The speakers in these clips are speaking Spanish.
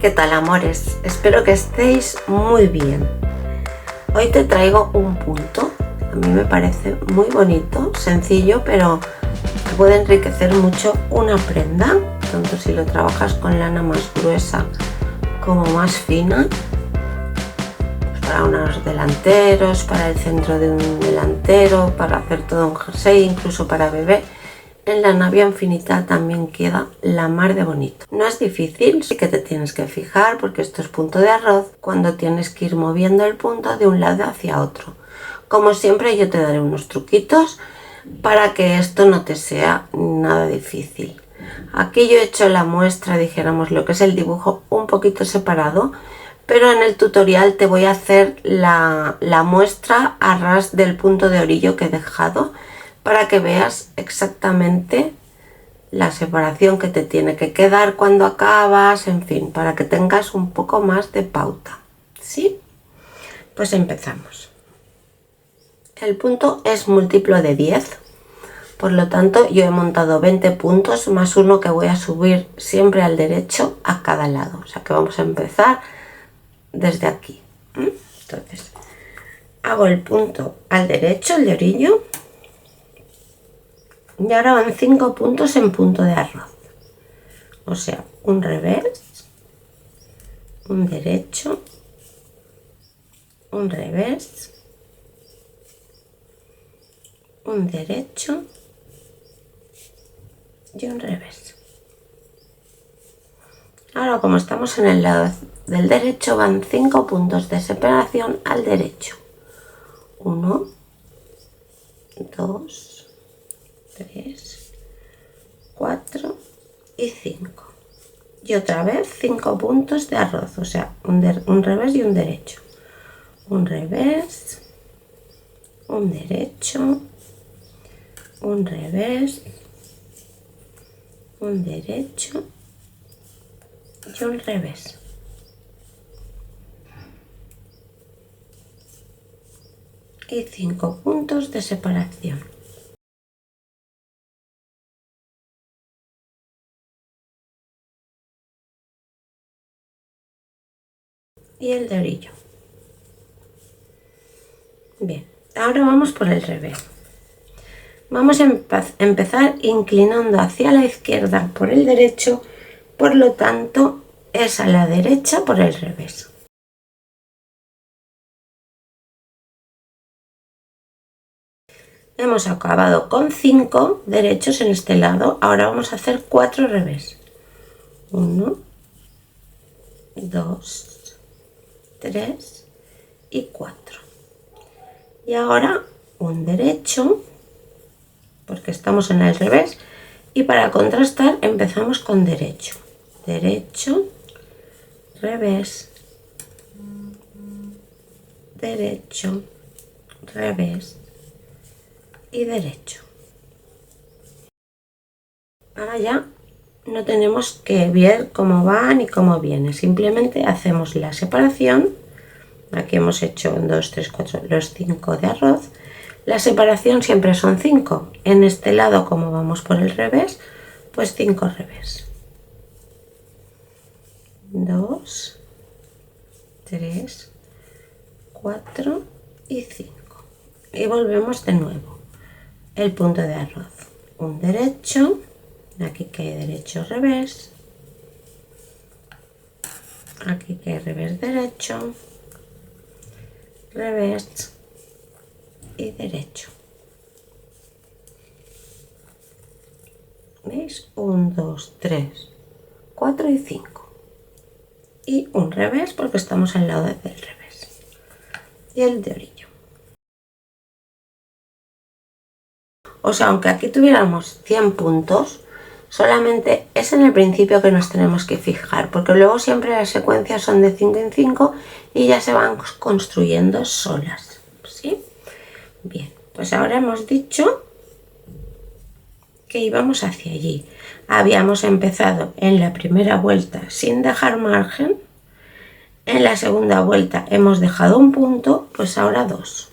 ¿Qué tal, amores? Espero que estéis muy bien. Hoy te traigo un punto, a mí me parece muy bonito, sencillo, pero puede enriquecer mucho una prenda, tanto si lo trabajas con lana más gruesa como más fina, pues para unos delanteros, para el centro de un delantero, para hacer todo un jersey, incluso para bebé. En la navia infinita también queda la mar de bonito. No es difícil, sí que te tienes que fijar porque esto es punto de arroz cuando tienes que ir moviendo el punto de un lado hacia otro. Como siempre, yo te daré unos truquitos para que esto no te sea nada difícil. Aquí yo he hecho la muestra, dijéramos, lo que es el dibujo un poquito separado, pero en el tutorial te voy a hacer la muestra a ras del punto de orillo que he dejado, para que veas exactamente la separación que te tiene que quedar cuando acabas, en fin, para que tengas un poco más de pauta. ¿Sí? Pues empezamos. El punto es múltiplo de 10, por lo tanto yo he montado 20 puntos más uno que voy a subir siempre al derecho a cada lado. O sea que vamos a empezar desde aquí. Entonces, hago el punto al derecho, el de orillo. Y ahora van 5 puntos en punto de arroz. O sea, un revés, un derecho, un revés, un derecho y un revés. Ahora, como estamos en el lado del derecho, van 5 puntos de separación al derecho. 1, 2, 3, 4 y 5. Y otra vez 5 puntos de arroz, o sea, un revés y un derecho. Un revés, un derecho, un revés, un derecho y un revés. Y 5 puntos de separación. Y el de orillo. Bien, ahora vamos por el revés. Vamos a empezar inclinando hacia la izquierda por el derecho, por lo tanto es a la derecha por el revés. Hemos acabado con 5 derechos en este lado, ahora vamos a hacer 4 revés. 1, 2, 3 y 4. Y ahora un derecho, porque estamos en el revés, y para contrastar empezamos con derecho, derecho, revés, derecho, revés y derecho. Ahora ya no tenemos que ver cómo va ni cómo viene, simplemente hacemos la separación. Aquí hemos hecho 1, 2, 3, 4, los 5 de arroz. La separación siempre son 5. En este lado, como vamos por el revés, pues 5 revés. 2, 3, 4 y 5. Y volvemos de nuevo. El punto de arroz. Un derecho. Aquí que hay derecho, revés. Aquí que hay revés, derecho. Revés y derecho. ¿Veis? 1, 2, 3, 4 y 5. Y un revés porque estamos al lado del revés. Y el de orillo. O sea, aunque aquí tuviéramos 100 puntos, solamente es en el principio que nos tenemos que fijar, porque luego siempre las secuencias son de 5 en 5 y ya se van construyendo solas. ¿Sí? Bien, pues ahora hemos dicho que íbamos hacia allí. Habíamos empezado en la primera vuelta sin dejar margen. En la segunda vuelta hemos dejado un punto, pues ahora 2.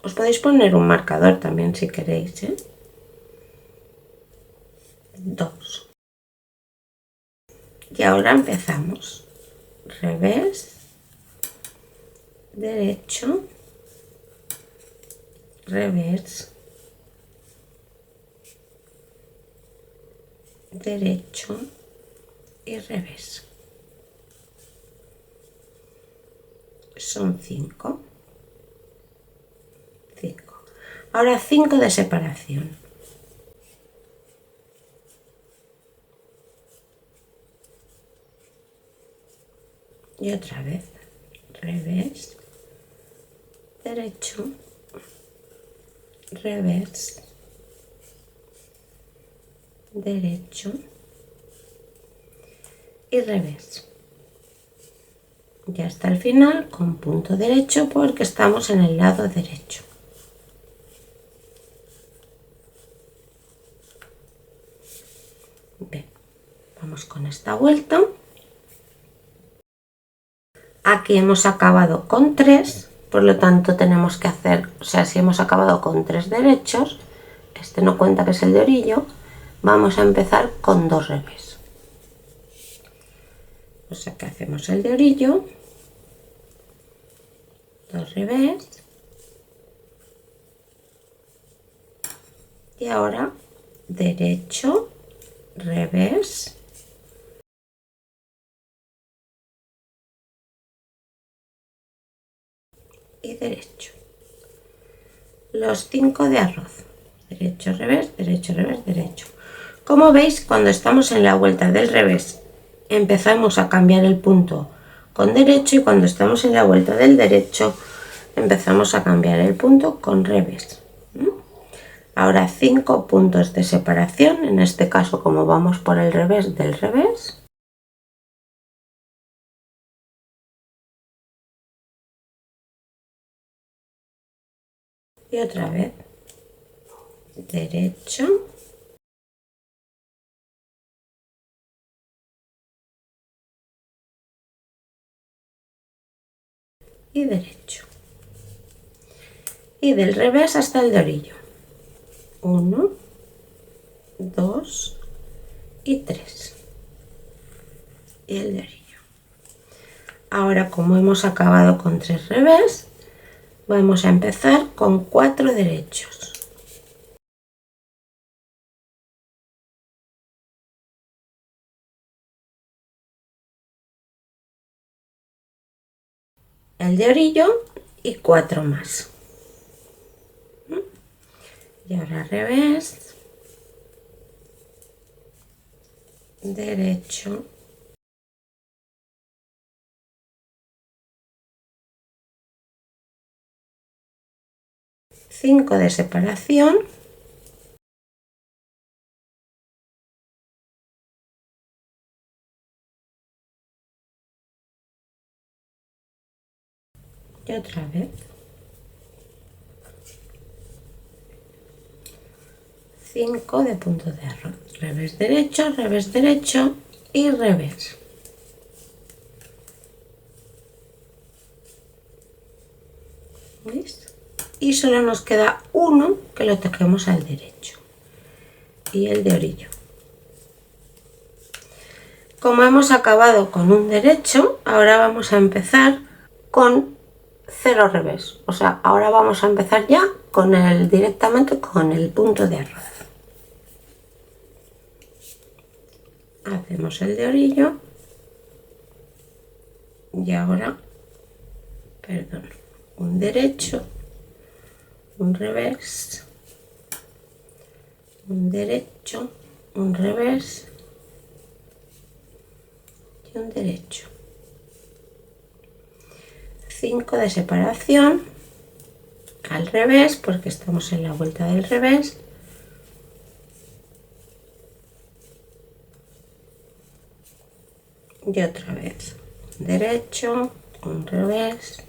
Os podéis poner un marcador también si queréis, 2. Y ahora empezamos. Revés, derecho, revés, derecho y revés. Son 5. Ahora 5 de separación. Y otra vez, revés, derecho, revés, derecho y revés. Y hasta el final con punto derecho porque estamos en el lado derecho. Bien, vamos con esta vuelta. Aquí hemos acabado con 3, por lo tanto tenemos que hacer, o sea, si hemos acabado con 3 derechos, este no cuenta que es el de orillo, vamos a empezar con 2 revés. O sea que hacemos el de orillo, 2 revés, y ahora derecho, revés, y derecho. Los 5 de arroz, derecho, revés, derecho, revés, derecho. Como veis, cuando estamos en la vuelta del revés empezamos a cambiar el punto con derecho, y cuando estamos en la vuelta del derecho empezamos a cambiar el punto con revés. Ahora 5 puntos de separación, en este caso como vamos por el revés del revés. Y otra vez, derecho, y derecho. Y del revés hasta el de orillo. 1, 2 y 3. Y el de orillo. Ahora, como hemos acabado con 3 revés, vamos a empezar con 4 derechos. El de orillo y 4 más. Y ahora revés, derecho, cinco de separación, y otra vez 5 de punto de arroz, revés derecho y revés. ¿Veis? Y solo nos queda uno que lo tejemos al derecho y el de orillo. Como hemos acabado con un derecho, ahora vamos a empezar con 0 revés, o sea, ahora vamos a empezar ya con directamente con el punto de arroz. Hacemos el de orillo y ahora, perdón, un derecho, un revés, un derecho, un revés y un derecho. 5 de separación al revés porque estamos en la vuelta del revés. Y otra vez, derecho, un revés,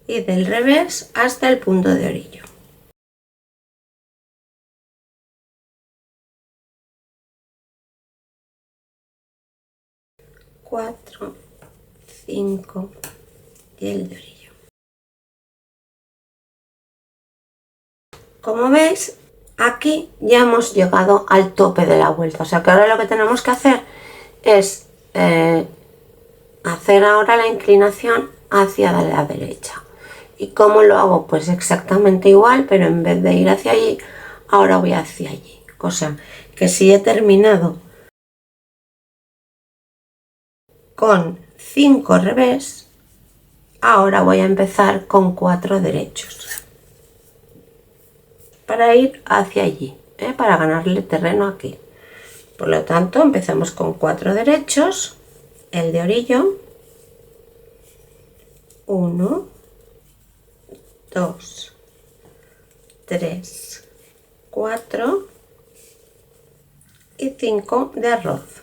y del revés hasta el punto de orillo. 4, 5 y el de orillo. Como veis, aquí ya hemos llegado al tope de la vuelta, o sea que ahora lo que tenemos que hacer es hacer ahora la inclinación hacia la derecha. ¿Y cómo lo hago? Pues exactamente igual, pero en vez de ir hacia allí, ahora voy hacia allí. O sea que si he terminado con 5 revés, ahora voy a empezar con 4 derechos para ir hacia allí, para ganarle terreno aquí. Por lo tanto, empezamos con 4 derechos, el de orillo, 1, 2, 3, 4 y 5 de arroz.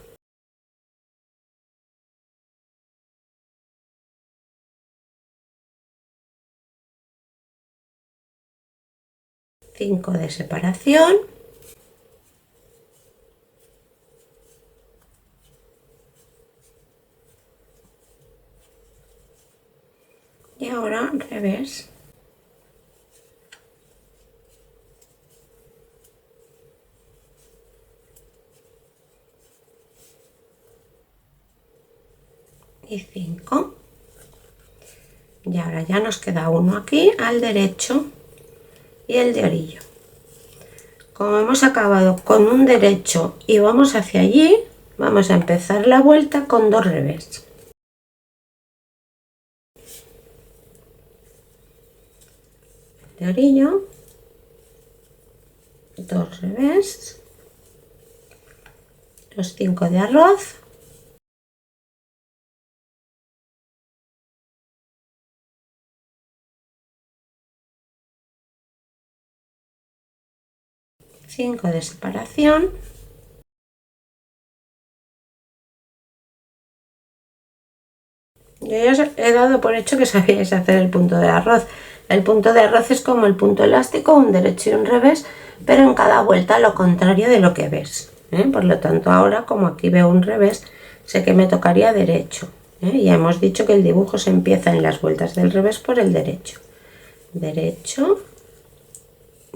Cinco de separación. Y ahora revés. Y 5. Y ahora ya nos queda uno aquí al derecho y el de orillo. Como hemos acabado con un derecho y vamos hacia allí, vamos a empezar la vuelta con 2 revés. De orillo, 2 revés, los 5 de arroz, cinco de separación, yo ya os he dado por hecho que sabíais hacer el punto de arroz. El punto de arroz es como el punto elástico, un derecho y un revés, pero en cada vuelta lo contrario de lo que ves. Por lo tanto, ahora como aquí veo un revés, sé que me tocaría derecho. Ya hemos dicho que el dibujo se empieza en las vueltas del revés por el derecho. Derecho,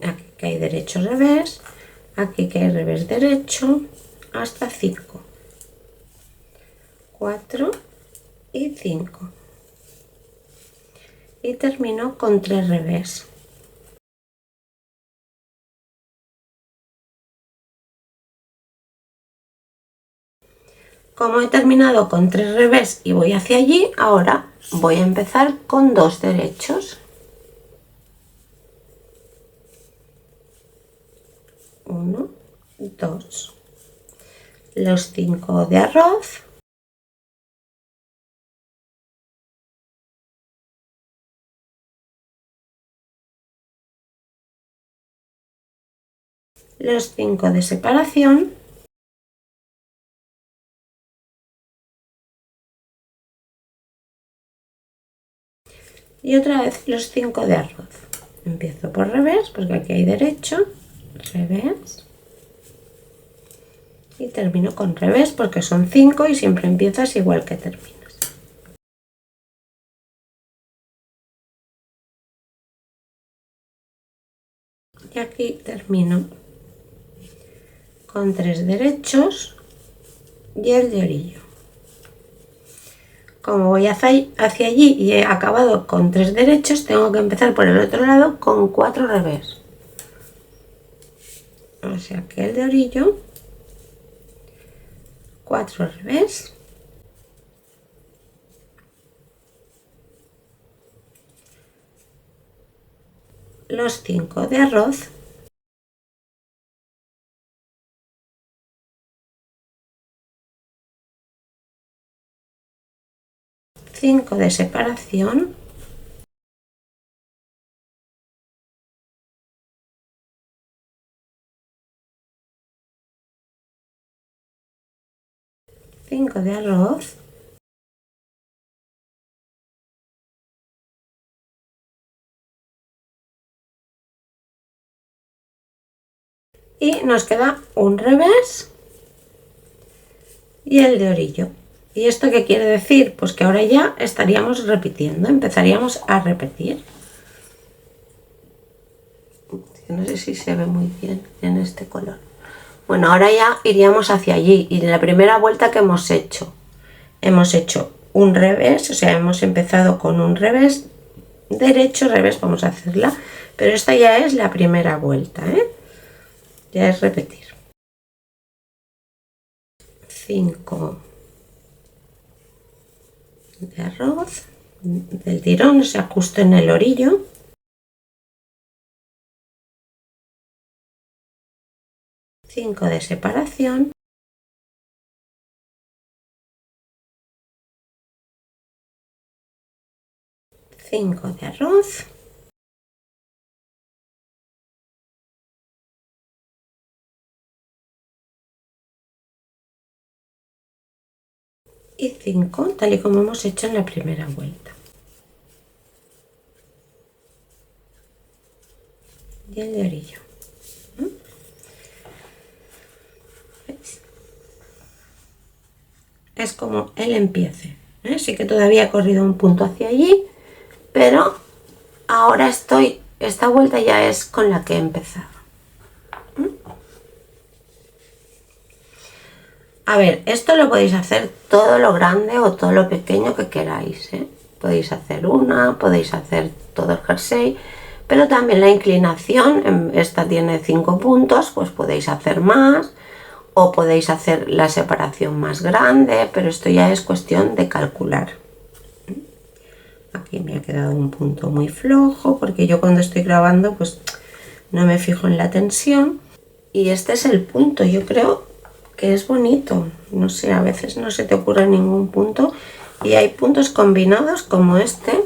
aquí que hay derecho revés, aquí que hay revés derecho, hasta 5, 4 y 5. Y termino con 3 revés. Como he terminado con 3 revés y voy hacia allí, ahora voy a empezar con 2 derechos. 1, 2. Los 5 de arroz. Los 5 de separación. Y otra vez los 5 de arroz. Empiezo por revés porque aquí hay derecho, revés. Y termino con revés porque son 5 y siempre empiezas igual que terminas. Y aquí termino con 3 derechos y el de orillo. Como voy hacia allí y he acabado con 3 derechos, tengo que empezar por el otro lado con 4 revés. O sea que el de orillo, 4 revés. Los 5 de arroz. Cinco de separación. Cinco de arroz. Y nos queda un revés y el de orillo. ¿Y esto qué quiere decir? Pues que ahora ya estaríamos repitiendo, empezaríamos a repetir. No sé si se ve muy bien en este color. Bueno, ahora ya iríamos hacia allí. Y en la primera vuelta que hemos hecho un revés, o sea, hemos empezado con un revés derecho, revés, vamos a hacerla, pero esta ya es la primera vuelta, ya es repetir. 5 de arroz del tirón, o sea, justo en el orillo. 5 de separación. 5 de arroz. Y 5, tal y como hemos hecho en la primera vuelta. Y el de orillo. ¿Veis? Es como el empiece. Sí que todavía he corrido un punto hacia allí, pero ahora esta vuelta ya es con la que he empezado. A ver, esto lo podéis hacer todo lo grande o todo lo pequeño que queráis, Podéis hacer una, podéis hacer todo el jersey, pero también la inclinación, esta tiene 5 puntos, pues podéis hacer más, o podéis hacer la separación más grande, pero esto ya es cuestión de calcular. Aquí me ha quedado un punto muy flojo, porque yo cuando estoy grabando pues no me fijo en la tensión. Y este es el punto, yo creo que es bonito, no sé, a veces no se te ocurre ningún punto y hay puntos combinados como este,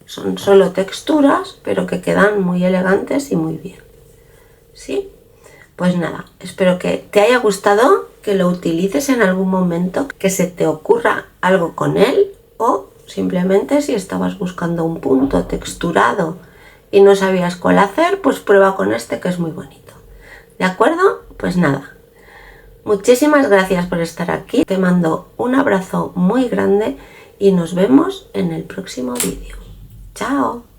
son solo texturas pero que quedan muy elegantes y muy bien. ¿Sí? Pues nada, espero que te haya gustado, que lo utilices en algún momento, que se te ocurra algo con él, o simplemente si estabas buscando un punto texturado y no sabías cuál hacer, pues prueba con este que es muy bonito. ¿De acuerdo? Pues nada. Muchísimas gracias por estar aquí, te mando un abrazo muy grande y nos vemos en el próximo vídeo. ¡Chao!